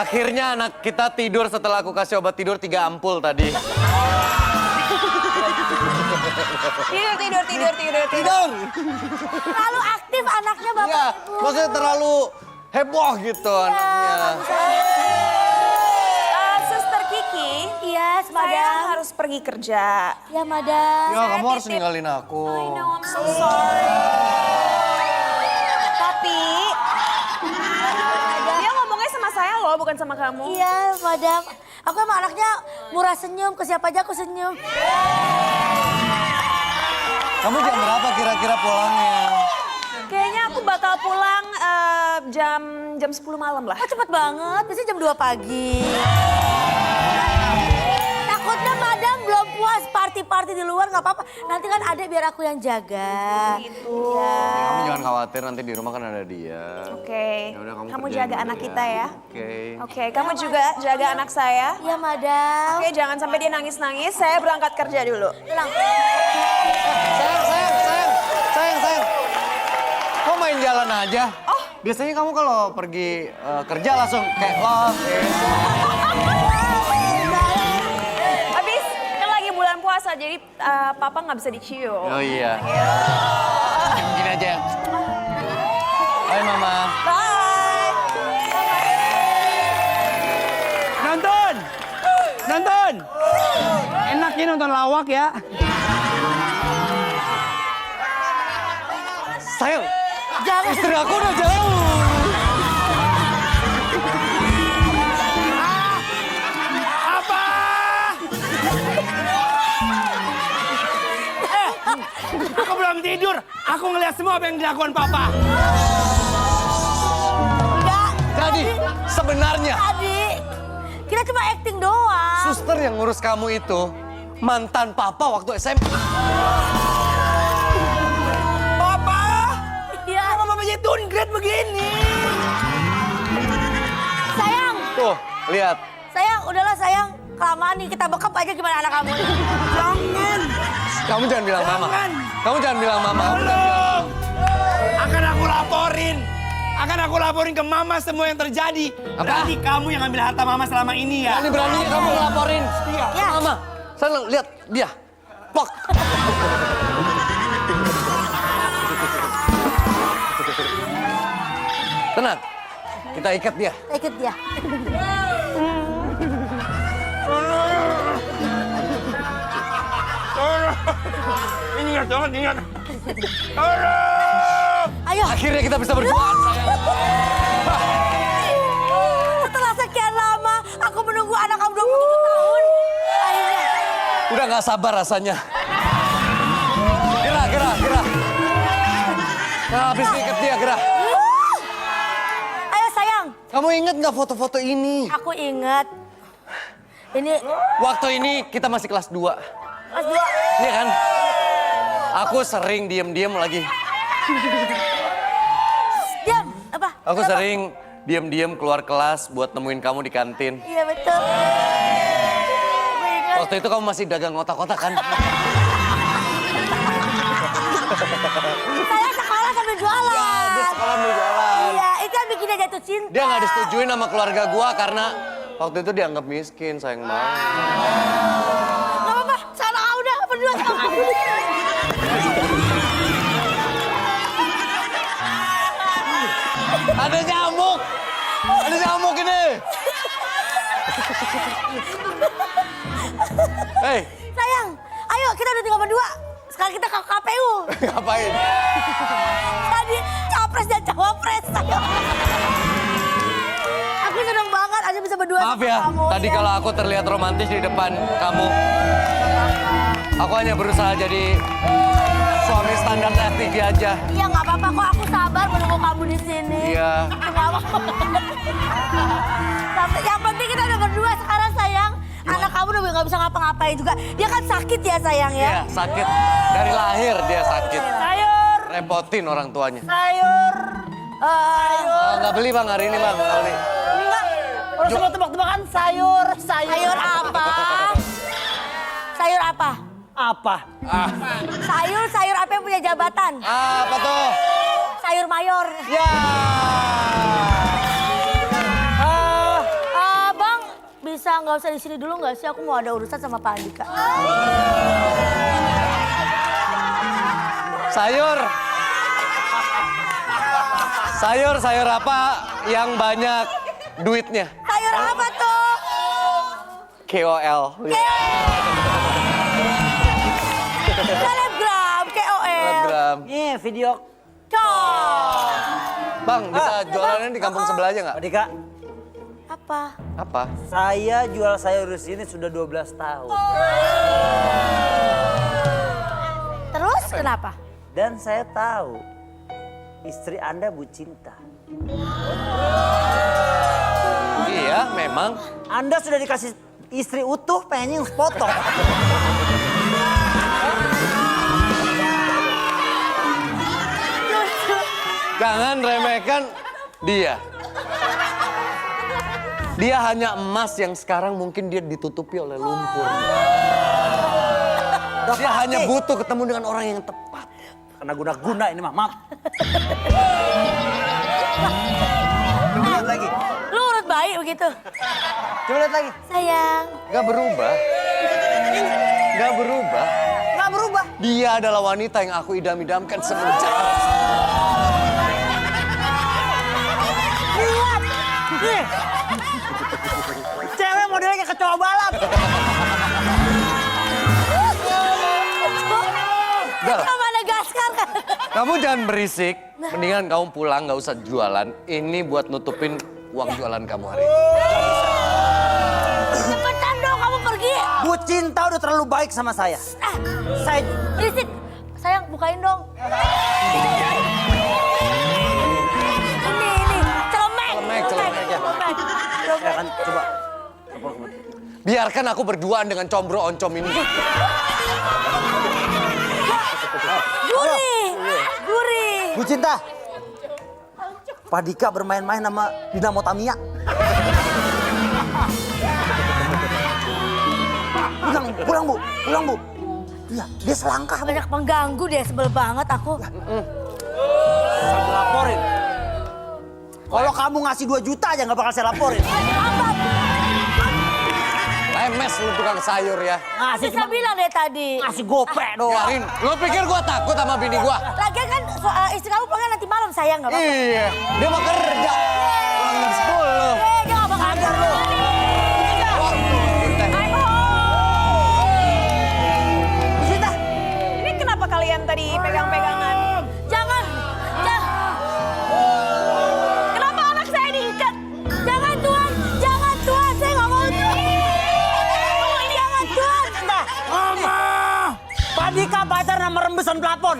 Akhirnya anak kita tidur setelah aku kasih obat tidur 3 ampul tadi. Tidur. Terlalu aktif anaknya Bapak Iya, Ibu. maksudnya terlalu heboh gitu anaknya. Suster Kiki, Yes, saya Madam. harus pergi kerja. Ya, Madam. Ya, kamu harus ninggalin aku. I know, I'm so sorry. Tapi, dia ngomongnya sama saya loh, bukan sama kamu. Iya, Madam. Aku emang anaknya murah senyum, ke siapa aja aku senyum. Kamu jam berapa kira-kira pulangnya? Kayaknya aku bakal pulang jam 10 malam lah. Kok cepet banget, biasanya jam 2 pagi. Takutnya Madam belum puas party-party di luar, nggak apa-apa. Nanti kan adek biar aku yang jaga. Gitu. Ya. Kamu jangan khawatir, nanti di rumah kan ada dia. Oke, Yaudah, kamu kerjain jaga dulu anak kita ya. Oke. Oke, kamu juga jaga anak saya. Ya, Madam. Oke, jangan sampai dia nangis-nangis. Saya berangkat kerja dulu. Tenang. Sayang. Kok main jalan aja? Oh. Biasanya kamu kalau pergi kerja langsung kayak love. Habis, kan lagi bulan puasa, jadi papa nggak bisa dicium. Oh iya. Gini aja ya. Hai Mama. Bye. Nonton. Enak ya nonton lawak ya. Sayang, Jangan. istri aku udah jauh. Apa? Aku belum tidur. Aku ngeliat semua apa yang dilakukan papa. Enggak. Jadi, sebenarnya Tadi, kita cuma acting doang. suster yang ngurus kamu itu mantan papa waktu SMA. Papa? Iya. Kenapa papa jadi downgrade begini? Sayang, Tuh, lihat. udahlah sayang. Kelamaan nih, kita bekap aja gimana anak kamu ini. Jangan. Kamu jangan bilang mama. Jangan. Kamu jangan bilang mama. Tolong. Akan aku laporin ke mama semua yang terjadi. Apa? Berarti kamu yang ambil harta mama selama ini ya. Berani kamu ngelaporin. Ya. Mama, sana lihat dia. Pok. Tenang, kita ikat dia. Ikut dia. Ingat banget, ingat. Tolong. Ayo. Akhirnya kita bisa berduaan, sayang. Setelah sekian lama, aku menunggu anak kamu 27 tahun. Akhirnya. Udah gak sabar rasanya. Gerak. Nah, habis ikat dia, gerak. Ayo sayang, Kamu ingat gak foto-foto ini? aku ingat. Ini Waktu ini kita masih kelas 2. Mas dua. Iya kan? Aku sering diem-diem lagi. Diam, apa? Aku Kenapa? sering diem-diem keluar kelas buat nemuin kamu di kantin. Iya betul. Aku ingat. Waktu itu kamu masih dagang otak-otak kan? Saya sekolah sambil jualan. Ya, dia sekolah mau jalan. Iya, itu kan bikin dia jatuh cinta. Dia nggak disetujuin sama keluarga gua karena waktu itu dianggap miskin, sayang banget. Gak apa-apa, sana udah berdua sama kamu. Ada nyamuk! Ada nyamuk ini! Hei, Sayang, ayo kita udah tinggal berdua. Sekarang kita ke KPU. ngapain? Tadi capres dan cawapres. Aku seneng banget aja bisa berdua Maaf sama ya, kamu. tadi ya. kalau aku terlihat romantis di depan kamu. Aku hanya berusaha jadi suami standar TV aja. Iya nggak apa-apa kok, aku sabar menunggu kamu di sini. Iya. Nggak apa-apa. Yang penting kita udah berdua sekarang sayang. Anak kamu udah nggak bisa ngapa-ngapain juga. Dia kan sakit ya sayang ya. Iya, sakit. Dari lahir dia sakit. Sayur, Repotin orang tuanya. sayur. Nggak beli bang hari ini bang, nggak beli. Enggak. Udah semua tebak-tebakan sayur. Sayur apa? Sayur apa? Apa? Sayur apa yang punya jabatan? Apa tuh? Sayur mayor. Ya. bisa nggak usah di sini dulu nggak sih? Aku mau ada urusan sama Pak Andika. Sayur apa yang banyak duitnya? Sayur apa tuh? KOL. Selebgram, KOL. Telegram. Nih video. Cok. Bang, bisa jualannya di kampung sebelah aja nggak? Pak Dika, Apa? Apa? saya jual sayur di sini sudah 12 tahun. Terus kenapa? Dan saya tahu istri Anda Bu Cinta. Iya, memang. Anda sudah dikasih istri utuh, pengen potong. Jangan remehkan dia. Dia hanya emas yang sekarang mungkin dia ditutupi oleh lumpur. Dia hanya butuh ketemu dengan orang yang tepat. Karena guna-guna ini mah, maaf. Coba lihat lagi. Lu urut baik begitu. Coba lihat lagi. Sayang. Gak berubah. Gak berubah. Nggak berubah. Dia adalah wanita yang aku idam-idamkan semenjak. Lihat. Nih. Cewek modelnya kayak kecoa balap. Udah lah. Kamu Madagaskar kan? Kamu jangan berisik. Mendingan kamu pulang, gak usah jualan. Ini buat nutupin uang jualan kamu hari ini. Cepetan dong kamu pergi. Bu Cinta udah terlalu baik sama saya. Saya Berisik. Sayang bukain dong. Ini. Celemek. Celemek ya. ya kan coba. Biarkan aku berduaan dengan combro oncom ini. Gurih. Bu Cinta. Pak Dika bermain-main sama Dinamo Tamiya. Pulang Bu. Iya, dia selangkah. Banyak pengganggu deh, sebel banget aku. Saya laporin. Kalau kamu ngasih 2 juta aja nggak bakal saya laporin. Lemes lu tukang sayur ya. Ngasih Bisa bilang deh tadi. ngasih gopek doang. Biarin, lu pikir gua takut sama bini gua? Lagian kan istri kamu pulang nanti malam sayang nggak apa-apa. Iya, dia mau kerja. Pulang jam 10. Dia nggak bakal ada lu. Bu Cinta. Ini kenapa kalian tadi pegang-pegangan? Jangan. Kenapa anak saya diikat? Jangan Tuan. Saya nggak mau. Jangan Tuan. Mama. Pak Dika pacar nama rembesan plafon.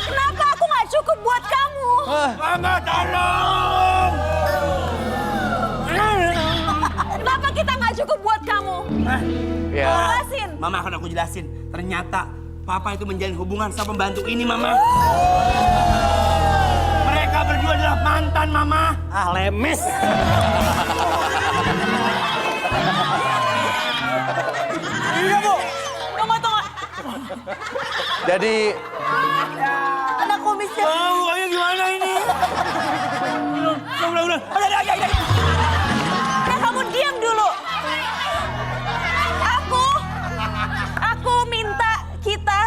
Kenapa aku nggak cukup buat kamu? Mama tolong. Kenapa kita nggak cukup buat kamu? Ya. Jelasin. Mama akan aku jelasin. Ternyata Papa itu menjalin hubungan sama pembantu ini, Mama. Mereka berdua adalah mantan, Mama. Ah lemes. Iya Bu. Tunggu. Jadi Anak kumisnya. Ayo gimana ini? Udah. Kamu diam dulu. Aku minta kita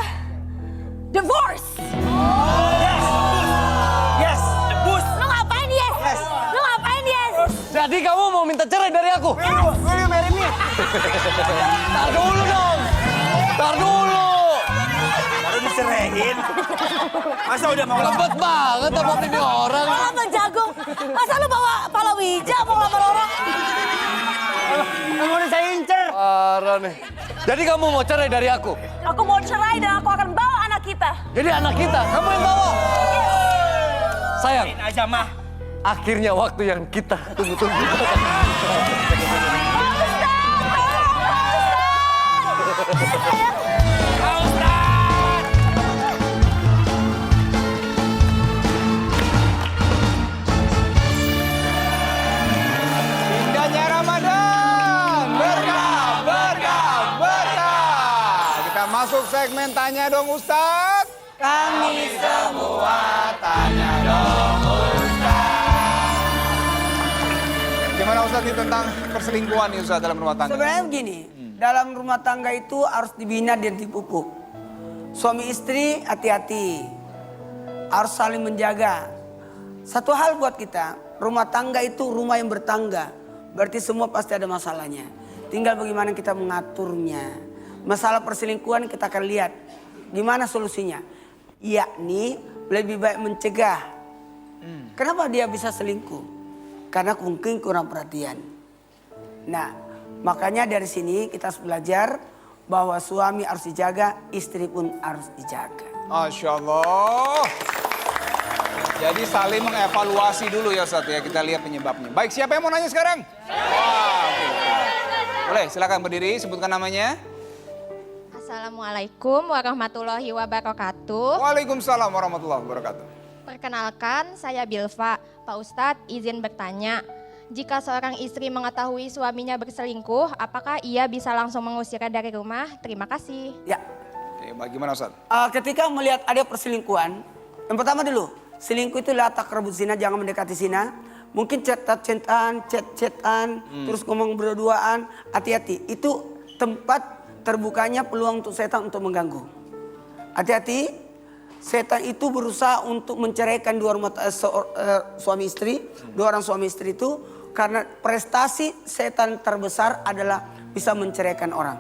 divorce. Yes. Bus. Lu ngapain yes? jadi kamu mau minta cerai dari aku? Will you marry me? Tar dulu dong. Tar dulu. Baru diceraiin. Masa udah mau Lepet banget sama bini orang. Apa jagung? Masa lu bawa palawija mau ngelamar orang? Kamu udah saya incer. Parah nih. Jadi kamu mau cerai dari aku? Aku mau cerai dan aku akan bawa anak kita. Jadi anak kita, kamu yang bawa. Sayang, aja, Mah. akhirnya waktu yang kita tunggu-tunggu. Indahnya Ramadan, berkah. Kita masuk segmen Tanya Dong Ustadz. Kami semua Tanya dong Gimana Ustaz ini tentang perselingkuhan nih Ustaz dalam rumah tangga? Sebenarnya begini, dalam rumah tangga itu harus dibina dan dipupuk. Suami istri hati-hati, harus saling menjaga. Satu hal buat kita, rumah tangga itu rumah yang bertangga. Berarti semua pasti ada masalahnya. Tinggal bagaimana kita mengaturnya. Masalah perselingkuhan kita akan lihat gimana solusinya. Yakni lebih baik mencegah. Kenapa dia bisa selingkuh? Karena mungkin kurang perhatian. Nah, makanya dari sini kita harus belajar bahwa suami harus dijaga, istri pun harus dijaga. Masya Allah. Jadi saling mengevaluasi dulu ya Ustaz ya, kita lihat penyebabnya. Baik, siapa yang mau nanya sekarang? Wah, oke. Boleh, silakan berdiri, sebutkan namanya. Assalamualaikum warahmatullahi wabarakatuh. Waalaikumsalam warahmatullahi wabarakatuh. Perkenalkan, saya Bilva. Pak Ustadz, izin bertanya. Jika seorang istri mengetahui suaminya berselingkuh, apakah ia bisa langsung mengusirnya dari rumah? Terima kasih. Ya, Oke, bagaimana Ustaz? ketika melihat ada perselingkuhan, yang pertama dulu, selingkuh itu la taqrabuz zina, jangan mendekati zina. Mungkin chat-chatan, terus ngomong berduaan, hati-hati. Itu tempat terbukanya peluang untuk setan untuk mengganggu. Hati-hati. Setan itu berusaha untuk menceraikan suami istri, dua orang suami istri itu karena prestasi setan terbesar adalah bisa menceraikan orang.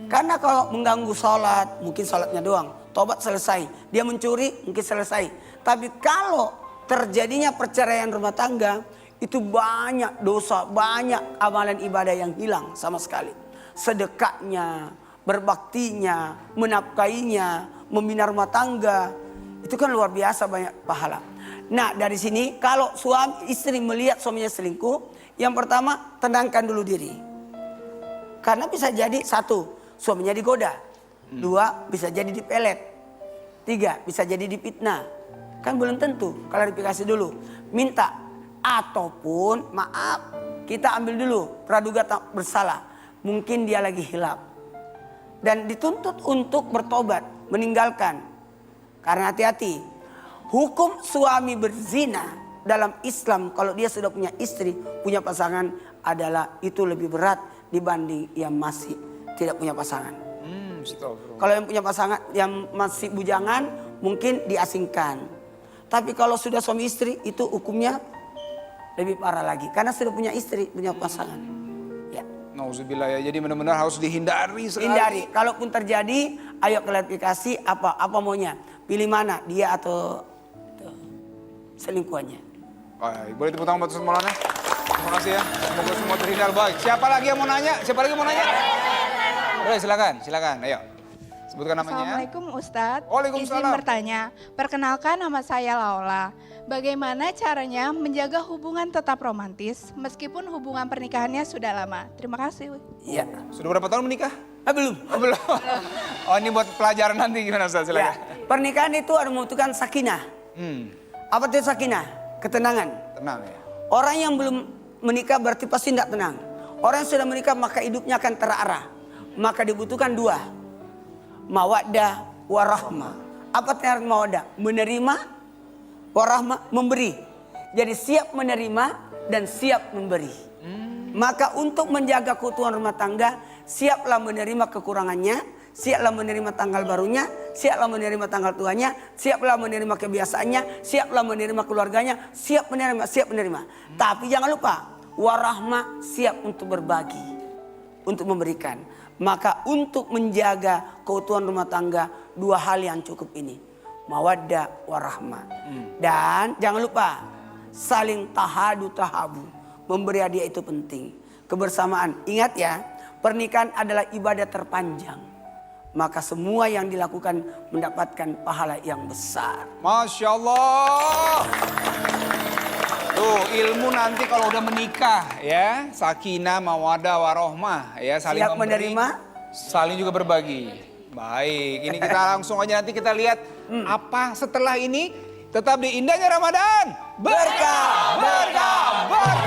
Karena kalau mengganggu sholat, mungkin sholatnya doang, tobat selesai. Dia mencuri, mungkin selesai. Tapi kalau terjadinya perceraian rumah tangga, itu banyak dosa, banyak amalan ibadah yang hilang sama sekali. Sedekahnya, berbaktinya, menafkahinya, membina rumah tangga, itu kan luar biasa banyak pahala. Nah dari sini kalau suami istri melihat suaminya selingkuh, yang pertama tenangkan dulu diri. Karena bisa jadi satu, suaminya digoda. Dua, bisa jadi dipelet. Tiga, bisa jadi dipitnah. Kan belum tentu, klarifikasi dulu. Minta, ataupun maaf, kita ambil dulu praduga tak bersalah. Mungkin dia lagi hilaf. Dan dituntut untuk bertobat, meninggalkan. Karena hati-hati, hukum suami berzina dalam Islam kalau dia sudah punya istri, punya pasangan adalah itu lebih berat dibanding yang masih tidak punya pasangan. Kalau yang punya pasangan, yang masih bujangan mungkin diasingkan. Tapi kalau sudah suami istri itu hukumnya lebih parah lagi. Karena sudah punya istri, punya pasangan. Nauzubillah ya, jadi benar-benar harus dihindari sekali. Hindari, kalaupun terjadi, ayo klarifikasi apa maunya. Pilih mana, dia atau selingkuhannya. Baik, boleh tepuk tangan buat Ustaz Maulana? Terima kasih ya, semoga semua terhindar baik. Siapa lagi yang mau nanya? Siapa lagi yang mau nanya? Boleh, silakan, ayo. Sebutkan namanya. Assalamualaikum Ustadz. Waalaikumsalam. Izin bertanya, perkenalkan nama saya Laula. Bagaimana caranya menjaga hubungan tetap romantis meskipun hubungan pernikahannya sudah lama? Terima kasih. Iya. Sudah berapa tahun menikah? Belum. Belum. Oh ini buat pelajaran nanti gimana Ustaz? Ya. Silakan. Pernikahan itu harus membutuhkan sakinah. Apa itu sakinah? Ketenangan. Tenang ya. Orang yang belum menikah berarti pasti tidak tenang. Orang yang sudah menikah maka hidupnya akan terarah. Maka dibutuhkan dua. Mawaddah warahmah. Apa arti mawaddah? Menerima, warahmah, memberi. Jadi siap menerima dan siap memberi. Maka untuk menjaga keutuhan rumah tangga, siaplah menerima kekurangannya, siaplah menerima tanggal barunya, siaplah menerima tanggal tuanya, siaplah menerima kebiasaannya, siaplah menerima keluarganya, siap menerima. Tapi jangan lupa, warahmah, siap untuk berbagi, untuk memberikan. Maka untuk menjaga keutuhan rumah tangga, dua hal yang cukup ini. Mawaddah warahmah. Dan jangan lupa, saling tahabu. Memberi hadiah itu penting. Kebersamaan. Ingat ya, pernikahan adalah ibadah terpanjang. Maka semua yang dilakukan mendapatkan pahala yang besar. Masya Allah. Tuh ilmu nanti kalau udah menikah ya. Sakinah, mawaddah, warohmah ya. Saling Siap memberi, menerima. saling juga berbagi. Baik, ini kita langsung aja nanti kita lihat apa setelah ini. Tetap di Indahnya Ramadan. Berkah, berkah, berkah.